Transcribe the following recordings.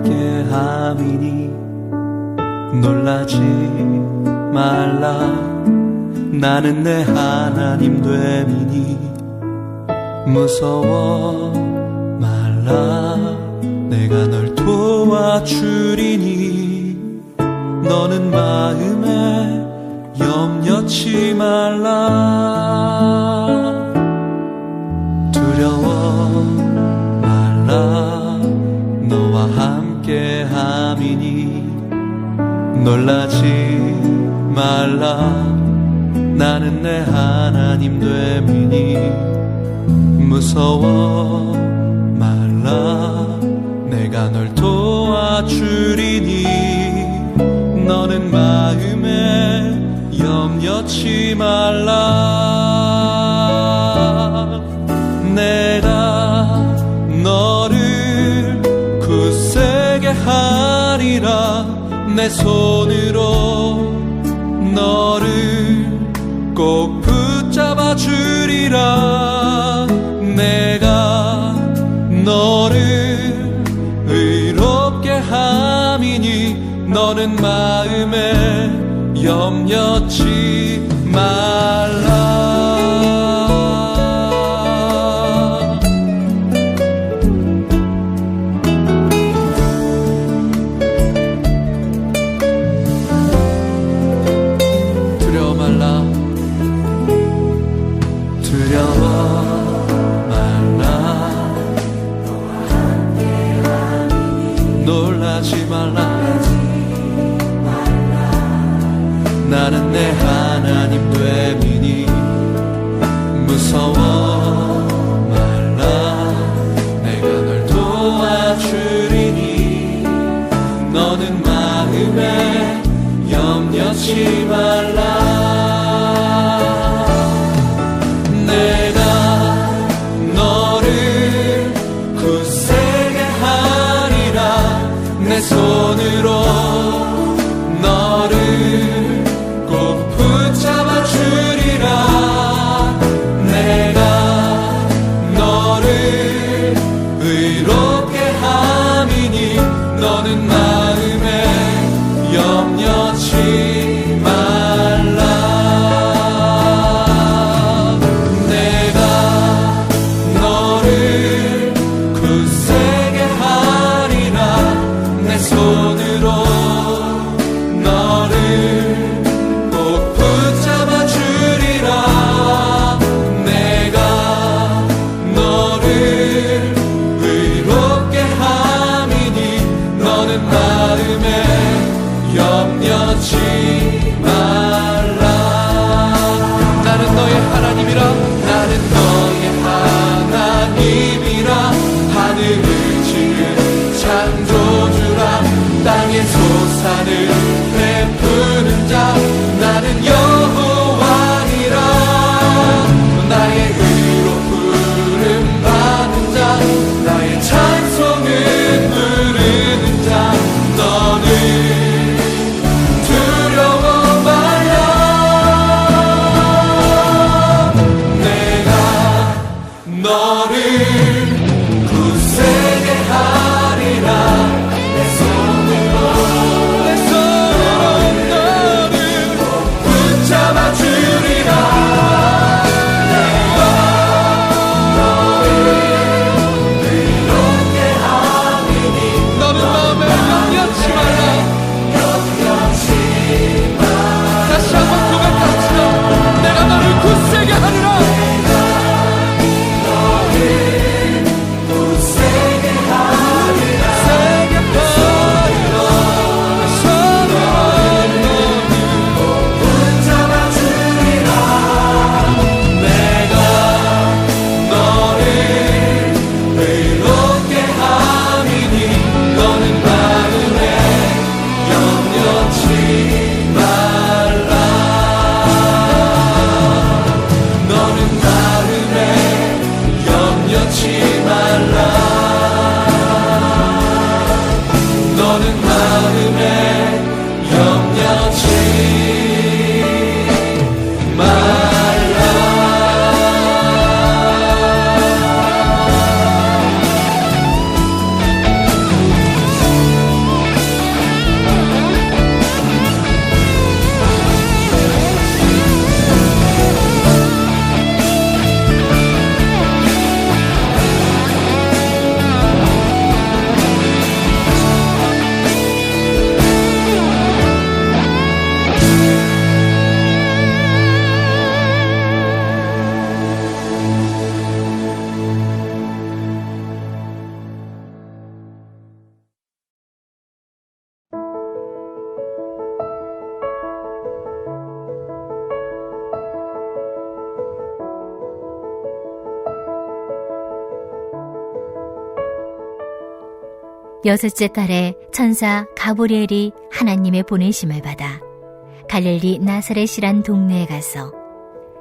함께 함이니 놀라지 말라. 나는 내 하나님 됨이니 무서워 말라. 내가 널 도와주리니 너는 마음에 염려치 말라. 두려워 말라. 너와 함께 함이니 놀라지 말라. 나는 내 하나님 됨이니 무서워 말라. 내가 널 도와주리니 너는 마음에 염려치 말라. 내가 너를 굳세게 하리라. 내 손으로 너를 꼭 붙잡아 주리라. 내가 너를 의롭게 함이니 너는 마음에 염려치 말라. 두려워 말라. 두려워 말라. 놀라지 말라. 나는 내 하나님 됨이니 무서워 말라. 내가 널 도와주리니 너는 마음에 염려치 말라. 내가 너를 굳세게 하리라. 내 손으로 너를 꼭 붙잡아 주리라. 내가 너를 의롭게 함이니 너는 마음에 염려치 말라. 내가 너를 굳세게 하리라. 내 손으로 염려치 말라. 나는 너의 하나님이라. 나는 너의 하나님이라. 하늘을 지은 창조주라. 땅의 소산을 베푸는 자. 나는 여호와니라. 나의 의로 부름 받는 자. 나의 찬송을 부르는 자. 너는 너를 굳세게 하리라. 내 손으로 너를 붙잡아 주리라. 내가 너를 의롭게 함이니 너는 마음에 염려치 말라. 염려치 말라. 다시 한번 고백합시다. 내가 너를 굳세게 하리라. 6째 달에 천사 가브리엘이 하나님의 보내심을 받아 갈릴리 나사렛이란 동네에 가서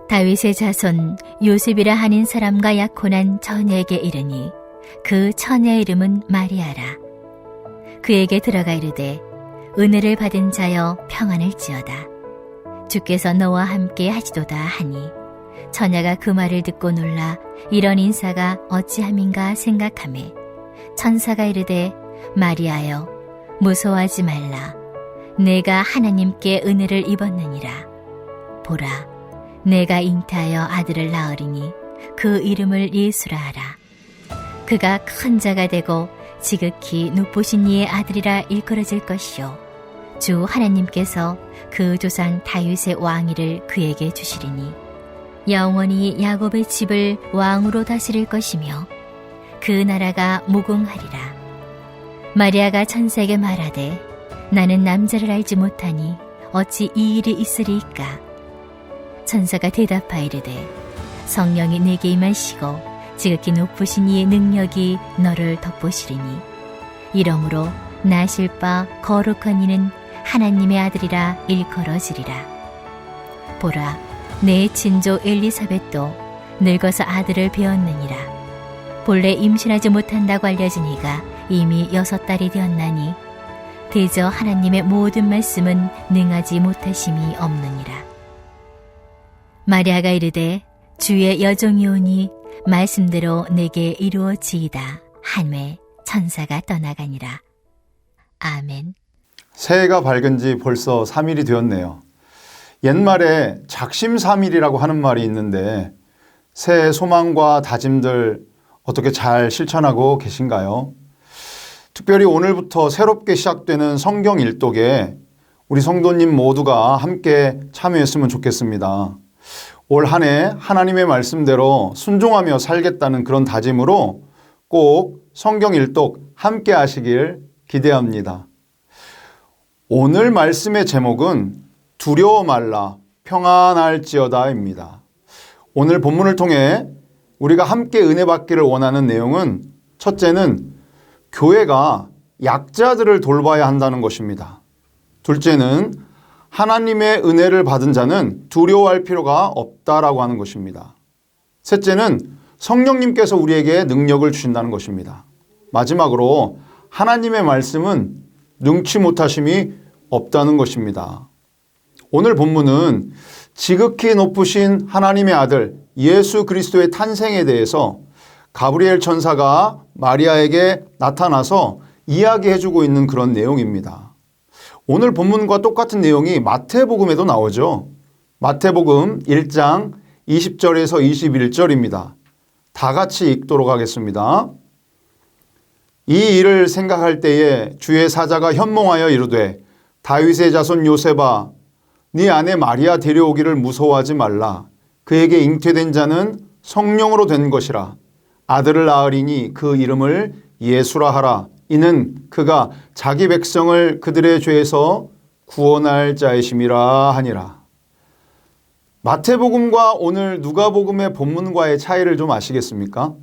다윗의 자손 요셉이라 하는 사람과 약혼한 처녀에게 이르니 그 처녀의 이름은 마리아라. 그에게 들어가 이르되 은혜를 받은 자여 평안을지어다. 주께서 너와 함께 하시도다 하니 처녀가 그 말을 듣고 놀라 이런 인사가 어찌함인가 생각하매 천사가 이르되 마리아여 무서워하지 말라. 내가 하나님께 은혜를 입었느니라. 보라 내가 잉태하여 아들을 낳으리니 그 이름을 예수라 하라. 그가 큰 자가 되고 지극히 높으신 이의 아들이라 일컬어질 것이요 주 하나님께서 그 조상 다윗의 왕위를 그에게 주시리니 영원히 야곱의 집을 왕으로 다스릴 것이며 그 나라가 무궁하리라. 마리아가 천사에게 말하되 나는 남자를 알지 못하니 어찌 이 일이 있으리이까. 천사가 대답하이르되 성령이 내게 임하시고 지극히 높으신 이의 능력이 너를 덮으시리니 이러므로 나실 바 거룩한 이는 하나님의 아들이라 일컬어지리라. 보라 내 친조 엘리사벳도 늙어서 아들을 배었느니라. 본래 임신하지 못한다고 알려진 이가 이미 6달이 되었나니 대저 하나님의 모든 말씀은 능하지 못하심이 없느니라. 마리아가 이르되 주의 여종이 오니 말씀대로 내게 이루어지이다 하매 천사가 떠나가니라. 아멘. 새해가 밝은 지 벌써 3일이 되었네요. 옛말에 작심삼일이라고 하는 말이 있는데 새해 소망과 다짐들 어떻게 잘 실천하고 계신가요? 특별히 오늘부터 새롭게 시작되는 성경 일독에 우리 성도님 모두가 함께 참여했으면 좋겠습니다. 올 한 해 하나님의 말씀대로 순종하며 살겠다는 그런 다짐으로 꼭 성경 일독 함께 하시길 기대합니다. 오늘 말씀의 제목은 두려워 말라 평안할지어다입니다. 오늘 본문을 통해 우리가 함께 은혜 받기를 원하는 내용은 첫째는 교회가 약자들을 돌봐야 한다는 것입니다. 둘째는 하나님의 은혜를 받은 자는 두려워할 필요가 없다라고 하는 것입니다. 셋째는 성령님께서 우리에게 능력을 주신다는 것입니다. 마지막으로 하나님의 말씀은 능치 못하심이 없다는 것입니다. 오늘 본문은 지극히 높으신 하나님의 아들 예수 그리스도의 탄생에 대해서 가브리엘 천사가 마리아에게 나타나서 이야기해주고 있는 그런 내용입니다. 오늘 본문과 똑같은 내용이 마태복음에도 나오죠. 마태복음 1장 20절에서 21절입니다. 다 같이 읽도록 하겠습니다. 이 일을 생각할 때에 주의 사자가 현몽하여 이르되 다윗의 자손 요셉아 네 아내 마리아 데려오기를 무서워하지 말라. 그에게 잉태된 자는 성령으로 된 것이라. 아들을 낳으리니 그 이름을 예수라 하라. 이는 그가 자기 백성을 그들의 죄에서 구원할 자이심이라 하니라. 마태복음과 오늘 누가복음의 본문과의 차이를 좀 아시겠습니까?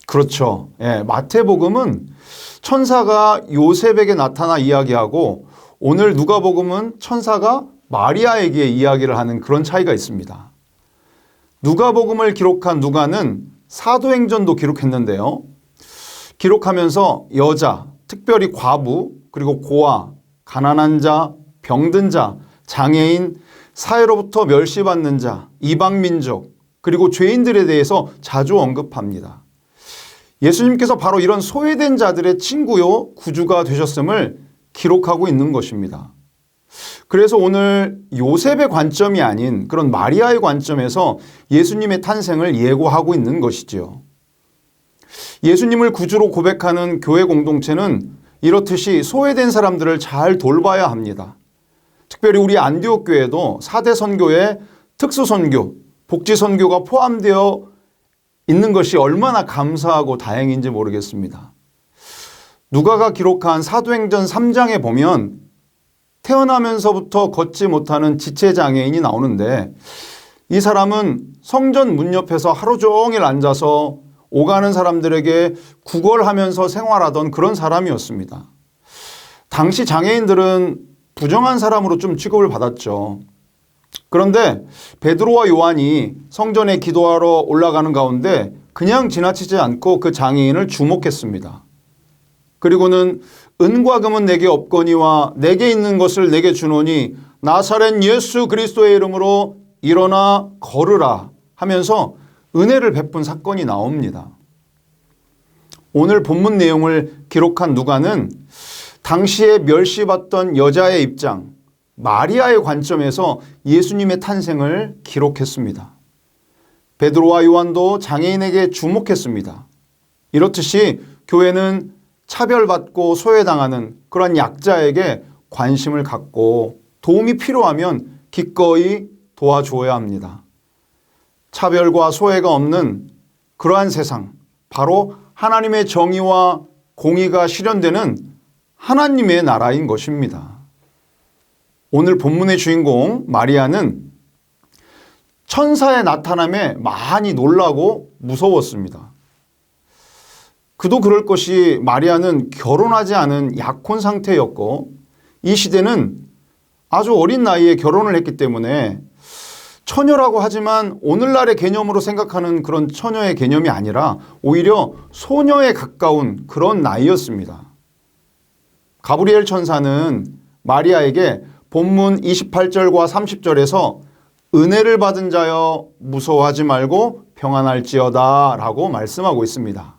그렇죠. 마태복음은 천사가 요셉에게 나타나 이야기하고 오늘 누가복음은 천사가 마리아에게 이야기를 하는 그런 차이가 있습니다. 누가복음을 기록한 누가는 사도행전도 기록했는데요. 기록하면서 여자, 특별히 과부, 그리고 고아, 가난한 자, 병든 자, 장애인, 사회로부터 멸시받는 자, 이방민족, 그리고 죄인들에 대해서 자주 언급합니다. 예수님께서 바로 이런 소외된 자들의 친구요, 구주가 되셨음을 기록하고 있는 것입니다. 그래서 오늘 요셉의 관점이 아닌 그런 마리아의 관점에서 예수님의 탄생을 예고하고 있는 것이지요. 예수님을 구주로 고백하는 교회 공동체는 이렇듯이 소외된 사람들을 잘 돌봐야 합니다. 특별히 우리 안디옥 교회도 4대 선교에 특수 선교, 복지 선교가 포함되어 있는 것이 얼마나 감사하고 다행인지 모르겠습니다. 누가가 기록한 사도행전 3장에 보면 태어나면서부터 걷지 못하는 지체장애인이 나오는데 이 사람은 성전 문 옆에서 하루 종일 앉아서 오가는 사람들에게 구걸하면서 생활하던 그런 사람이었습니다. 당시 장애인들은 부정한 사람으로 좀 취급을 받았죠. 그런데 베드로와 요한이 성전에 기도하러 올라가는 가운데 그냥 지나치지 않고 그 장애인을 주목했습니다. 그리고는 은과 금은 내게 없거니와 내게 있는 것을 내게 주노니 나사렛 예수 그리스도의 이름으로 일어나 걸으라 하면서 은혜를 베푼 사건이 나옵니다. 오늘 본문 내용을 기록한 누가는 당시에 멸시받던 여자의 입장, 마리아의 관점에서 예수님의 탄생을 기록했습니다. 베드로와 요한도 장애인에게 주목했습니다. 이렇듯이 교회는 차별받고 소외당하는 그런 약자에게 관심을 갖고 도움이 필요하면 기꺼이 도와줘야 합니다. 차별과 소외가 없는 그러한 세상, 바로 하나님의 정의와 공의가 실현되는 하나님의 나라인 것입니다. 오늘 본문의 주인공 마리아는 천사의 나타남에 많이 놀라고 무서웠습니다. 그도 그럴 것이 마리아는 결혼하지 않은 약혼 상태였고 이 시대는 아주 어린 나이에 결혼을 했기 때문에 처녀라고 하지만 오늘날의 개념으로 생각하는 그런 처녀의 개념이 아니라 오히려 소녀에 가까운 그런 나이였습니다. 가브리엘 천사는 마리아에게 본문 28절과 30절에서 은혜를 받은 자여 무서워하지 말고 평안할지어다 라고 말씀하고 있습니다.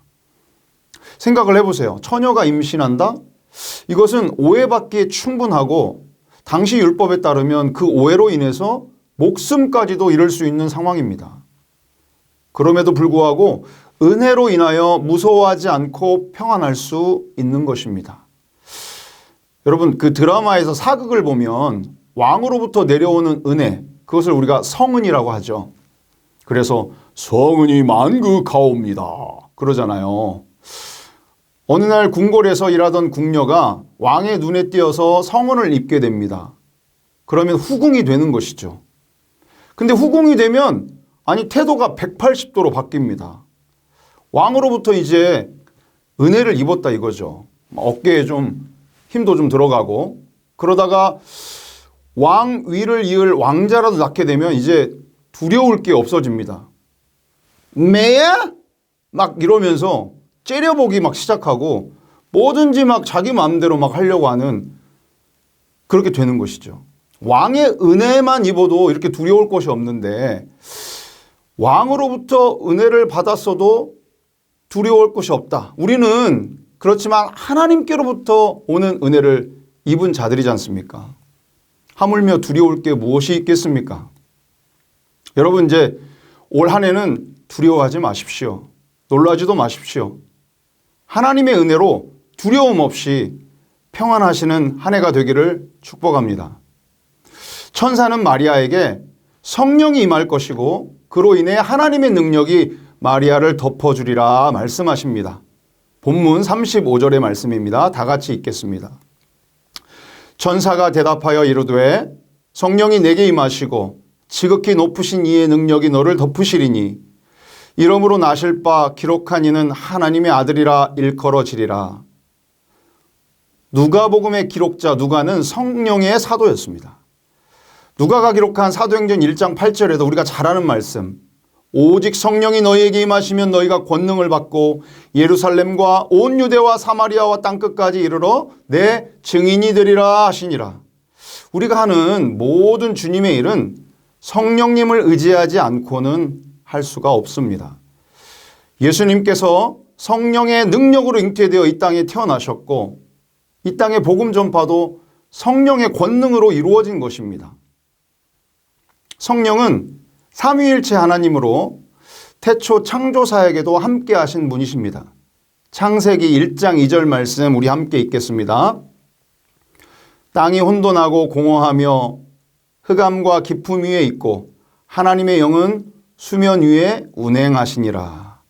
생각을 해보세요. 처녀가 임신한다? 이것은 오해받기에 충분하고 당시 율법에 따르면 그 오해로 인해서 목숨까지도 잃을 수 있는 상황입니다. 그럼에도 불구하고 은혜로 인하여 무서워하지 않고 평안할 수 있는 것입니다. 여러분, 그 드라마에서 사극을 보면 왕으로부터 내려오는 은혜, 그것을 우리가 성은이라고 하죠. 그래서 성은이 만극하옵니다 그러잖아요. 어느 날 궁궐에서 일하던 궁녀가 왕의 눈에 띄어서 성은을 입게 됩니다. 그러면 후궁이 되는 것이죠. 근데 후궁이 되면 태도가 180도로 바뀝니다. 왕으로부터 이제 은혜를 입었다 이거죠. 어깨에 좀 힘도 좀 들어가고 그러다가 왕 위를 이을 왕자라도 낳게 되면 이제 두려울 게 없어집니다. 매야? 막 이러면서 째려보기 막 시작하고 뭐든지 막 자기 마음대로 막 하려고 하는 그렇게 되는 것이죠. 왕의 은혜만 입어도 이렇게 두려울 것이 없는데 왕으로부터 은혜를 받았어도 두려울 것이 없다. 우리는 그렇지만 하나님께로부터 오는 은혜를 입은 자들이지 않습니까? 하물며 두려울 게 무엇이 있겠습니까? 여러분 이제 올 한 해는 두려워하지 마십시오. 놀라지도 마십시오. 하나님의 은혜로 두려움 없이 평안하시는 한 해가 되기를 축복합니다. 천사는 마리아에게 성령이 임할 것이고 그로 인해 하나님의 능력이 마리아를 덮어주리라 말씀하십니다. 본문 35절의 말씀입니다. 다 같이 읽겠습니다. 천사가 대답하여 이르되 성령이 내게 임하시고 지극히 높으신 이의 능력이 너를 덮으시리니 이러므로 나실 바 기록한 이는 하나님의 아들이라 일컬어지리라. 누가복음의 기록자 누가는 성령의 사도였습니다. 누가가 기록한 사도행전 1장 8절에도 우리가 잘 아는 말씀, 오직 성령이 너희에게 임하시면 너희가 권능을 받고 예루살렘과 온 유대와 사마리아와 땅끝까지 이르러 내 증인이 되리라 하시니라. 우리가 하는 모든 주님의 일은 성령님을 의지하지 않고는 할 수가 없습니다. 예수님께서 성령의 능력으로 잉태되어 이 땅에 태어나셨고 이 땅의 복음 전파도 성령의 권능으로 이루어진 것입니다. 성령은 삼위일체 하나님으로 태초 창조사에게도 함께 하신 분이십니다. 창세기 1장 2절 말씀 우리 함께 읽겠습니다. 땅이 혼돈하고 공허하며 흑암과 깊음 위에 있고 하나님의 영은 수면 위에 운행하시니라.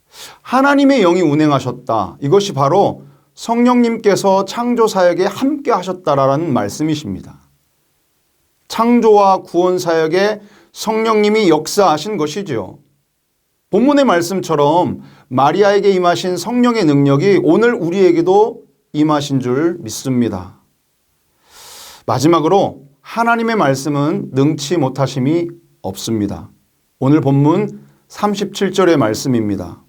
하나님의 영이 운행하셨다. 이것이 바로 성령님께서 창조사역에 함께 하셨다라는 말씀이십니다. 창조와 구원 사역에 성령님이 역사하신 것이죠. 본문의 말씀처럼 마리아에게 임하신 성령의 능력이 오늘 우리에게도 임하신 줄 믿습니다. 마지막으로 하나님의 말씀은 능치 못하심이 없습니다. 오늘 본문 37절의 말씀입니다.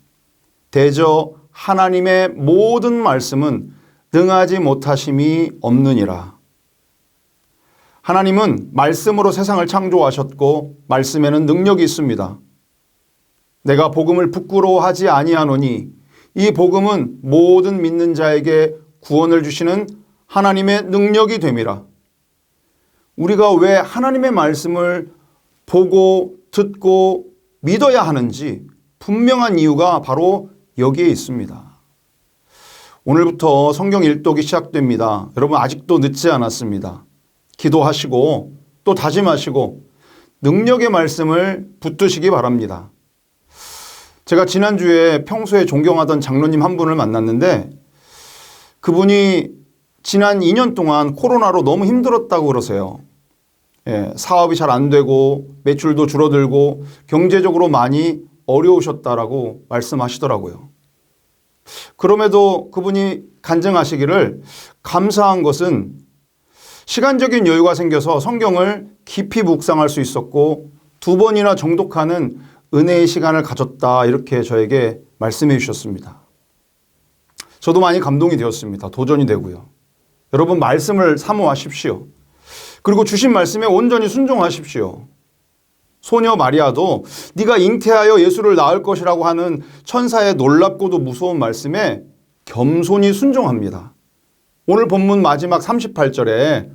대저 하나님의 모든 말씀은 능하지 못하심이 없느니라. 하나님은 말씀으로 세상을 창조하셨고 말씀에는 능력이 있습니다. 내가 복음을 부끄러워하지 아니하노니 이 복음은 모든 믿는 자에게 구원을 주시는 하나님의 능력이 됨이라. 우리가 왜 하나님의 말씀을 보고 듣고 믿어야 하는지 분명한 이유가 바로 여기에 있습니다. 오늘부터 성경 일독이 시작됩니다. 여러분 아직도 늦지 않았습니다. 기도하시고 또 다짐하시고 능력의 말씀을 붙드시기 바랍니다. 제가 지난주에 평소에 존경하던 장로님 한 분을 만났는데 그분이 지난 2년 동안 코로나로 너무 힘들었다고 그러세요. 사업이 잘 안 되고 매출도 줄어들고 경제적으로 많이 어려우셨다라고 말씀하시더라고요. 그럼에도 그분이 간증하시기를 감사한 것은 시간적인 여유가 생겨서 성경을 깊이 묵상할 수 있었고 2번이나 정독하는 은혜의 시간을 가졌다 이렇게 저에게 말씀해 주셨습니다. 저도 많이 감동이 되었습니다. 도전이 되고요. 여러분 말씀을 사모하십시오. 그리고 주신 말씀에 온전히 순종하십시오. 소녀 마리아도 네가 잉태하여 예수를 낳을 것이라고 하는 천사의 놀랍고도 무서운 말씀에 겸손히 순종합니다. 오늘 본문 마지막 38절에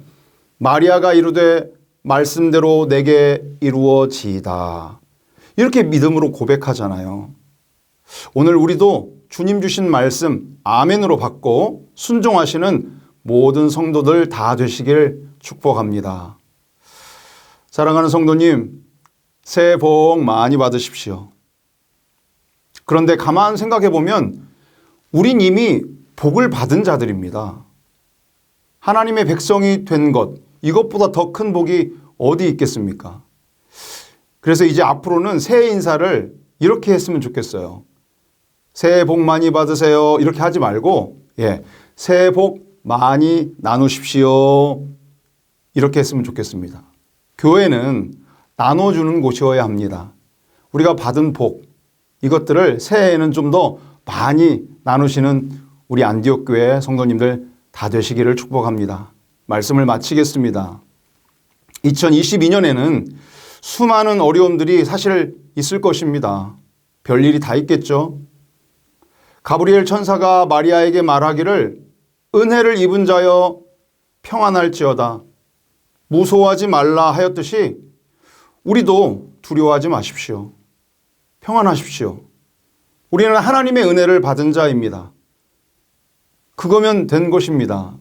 마리아가 이르되 말씀대로 내게 이루어지이다. 이렇게 믿음으로 고백하잖아요. 오늘 우리도 주님 주신 말씀 아멘으로 받고 순종하시는 모든 성도들 다 되시길 축복합니다. 사랑하는 성도님, 새해 복 많이 받으십시오. 그런데 가만 생각해 보면 우린 이미 복을 받은 자들입니다. 하나님의 백성이 된 것, 이것보다 더 큰 복이 어디 있겠습니까? 그래서 이제 앞으로는 새해 인사를 이렇게 했으면 좋겠어요. 새해 복 많이 받으세요. 이렇게 하지 말고, 새해 복 많이 나누십시오. 이렇게 했으면 좋겠습니다. 교회는 나눠주는 곳이어야 합니다. 우리가 받은 복, 이것들을 새해에는 좀 더 많이 나누시는 우리 안디옥 교회 성도님들 다 되시기를 축복합니다. 말씀을 마치겠습니다. 2022년에는 수많은 어려움들이 사실 있을 것입니다. 별일이 다 있겠죠. 가브리엘 천사가 마리아에게 말하기를 은혜를 입은 자여 평안할지어다. 무서워하지 말라 하였듯이 우리도 두려워하지 마십시오. 평안하십시오. 우리는 하나님의 은혜를 받은 자입니다. 그거면 된 것입니다.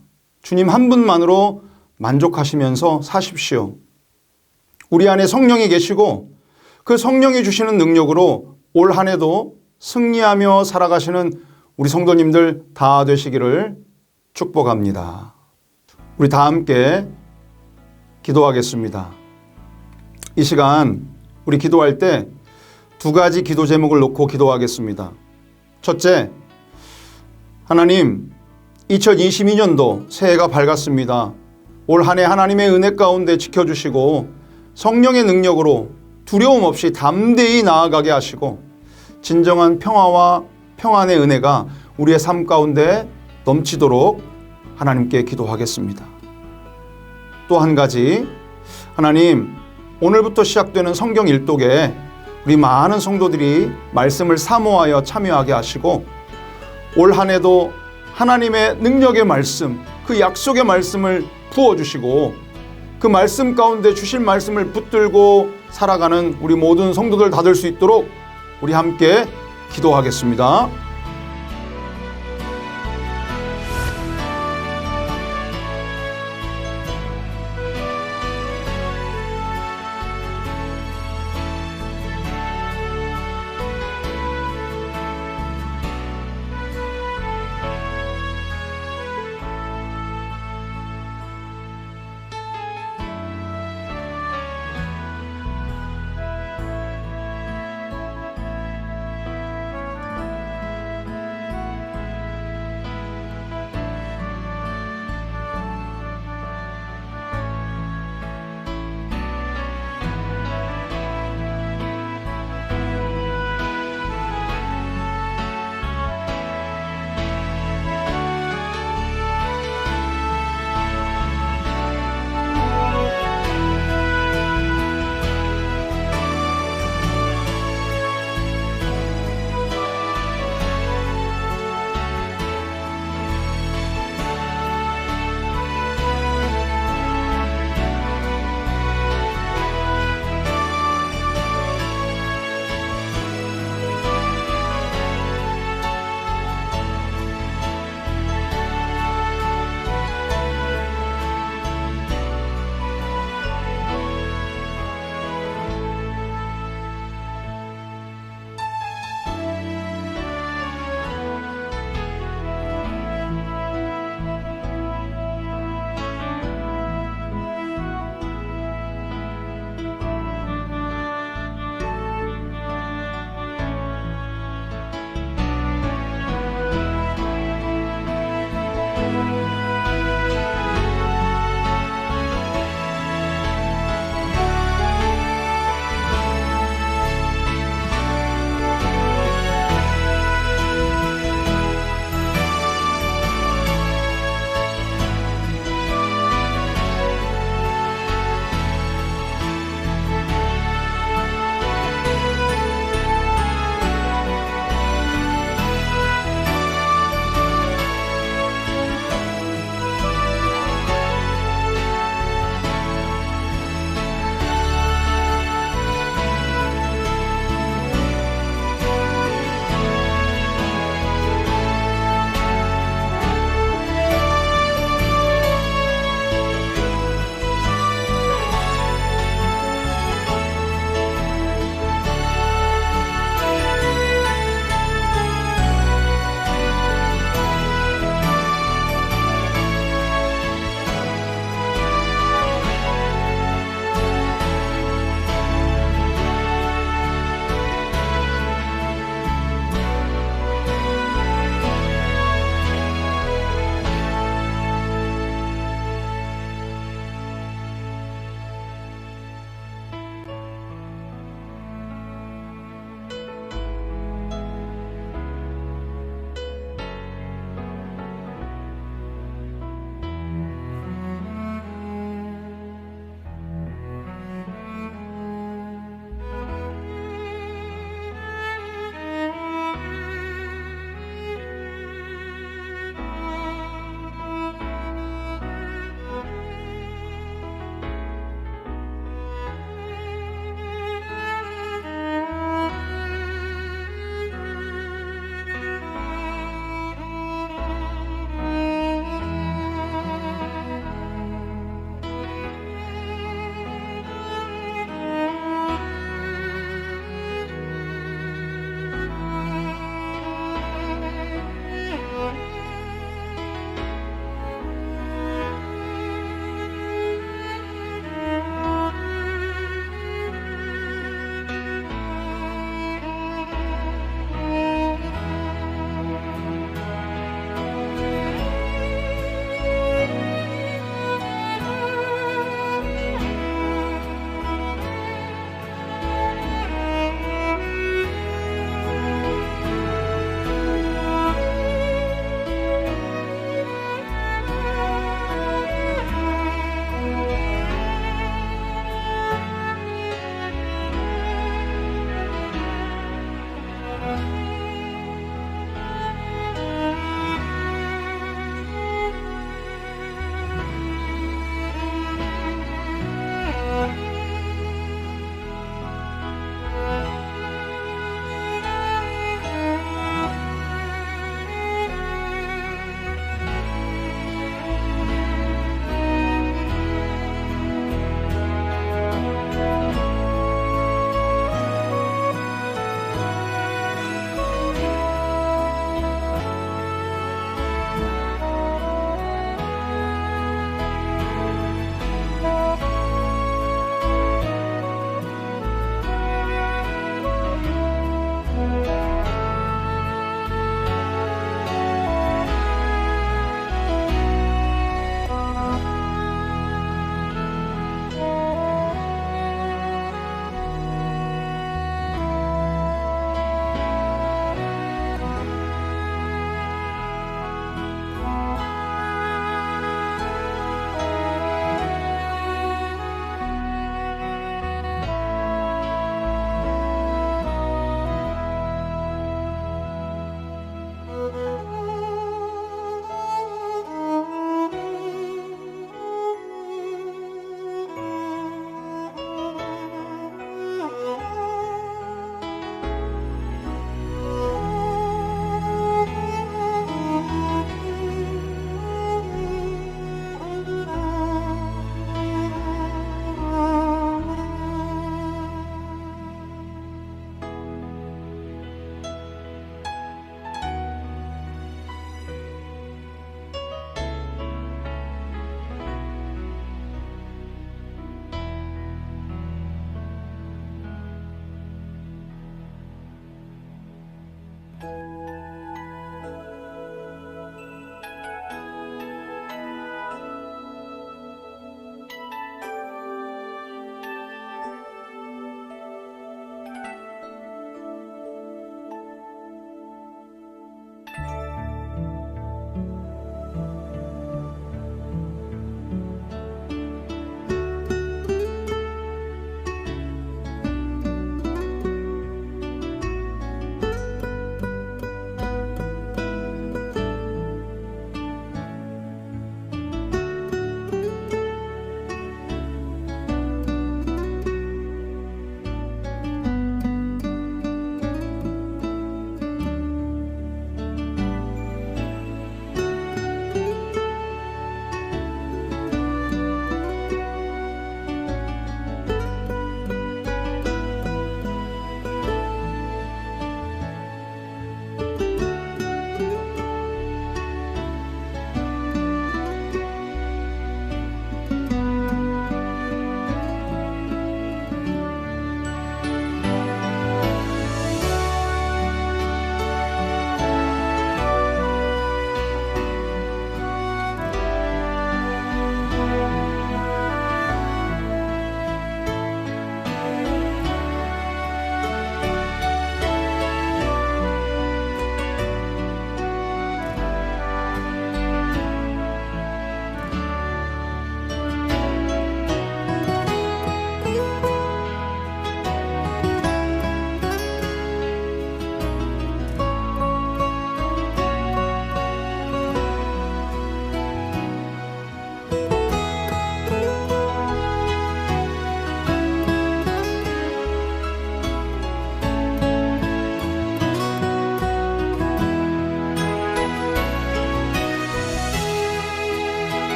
주님 한 분만으로 만족하시면서 사십시오. 우리 안에 성령이 계시고 그 성령이 주시는 능력으로 올 한 해도 승리하며 살아가시는 우리 성도님들 다 되시기를 축복합니다. 우리 다 함께 기도하겠습니다. 이 시간 우리 기도할 때 2가지 기도 제목을 놓고 기도하겠습니다. 첫째, 하나님 2022년도 새해가 밝았습니다. 올 한 해 하나님의 은혜 가운데 지켜주시고 성령의 능력으로 두려움 없이 담대히 나아가게 하시고 진정한 평화와 평안의 은혜가 우리의 삶 가운데 넘치도록 하나님께 기도하겠습니다. 또 한 가지, 하나님 오늘부터 시작되는 성경 일독에 우리 많은 성도들이 말씀을 사모하여 참여하게 하시고 올 한 해도 하나님의 능력의 말씀, 그 약속의 말씀을 부어주시고 그 말씀 가운데 주신 말씀을 붙들고 살아가는 우리 모든 성도들 다 될 수 있도록 우리 함께 기도하겠습니다.